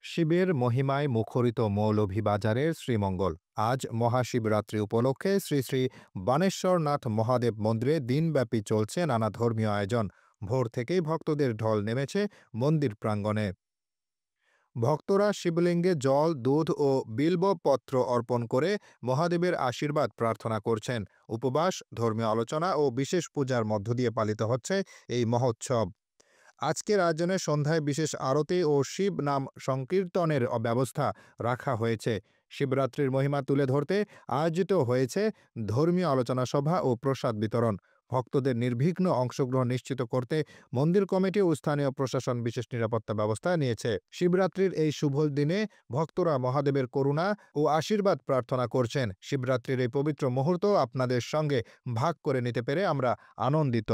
শিবের মহিমায় মুখরিত মৌলভীবাজারের শ্রীমঙ্গল। আজ মহাশিবরাত্রি উপলক্ষে শ্রী শ্রী বানেশ্বরনাথ মহাদেব মন্দিরে দিনব্যাপী চলছে নানা ধর্মীয় আয়োজন। ভোর থেকেই ভক্তদের ঢল নেমেছে মন্দির প্রাঙ্গণে। ভক্তরা শিবলিঙ্গে জল, দুধ ও বিল্বপত্র অর্পণ করে মহাদেবের আশীর্বাদ প্রার্থনা করছেন। উপবাস, ধর্মীয় আলোচনা ও বিশেষ পূজার মধ্য দিয়ে পালিত হচ্ছে এই মহোৎসব। আজকের আয়োজনে সন্ধ্যায় বিশেষ আরতি ও শিব নাম সংকীর্তনের ব্যবস্থা রাখা হয়েছে। শিবরাত্রির মহিমা তুলে ধরতে আয়োজিত হয়েছে ধর্মীয় আলোচনা সভা ও প্রসাদ বিতরণ। ভক্তদের নির্বিঘ্ন অংশগ্রহণ নিশ্চিত করতে মন্দির কমিটি ও স্থানীয় প্রশাসন বিশেষ নিরাপত্তা ব্যবস্থা নিয়েছে। শিবরাত্রির এই শুভ দিনে ভক্তরা মহাদেবের করুণা ও আশীর্বাদ প্রার্থনা করছেন। শিবরাত্রির এই পবিত্র মুহূর্ত আপনাদের সঙ্গে ভাগ করে নিতে পেরে আমরা আনন্দিত।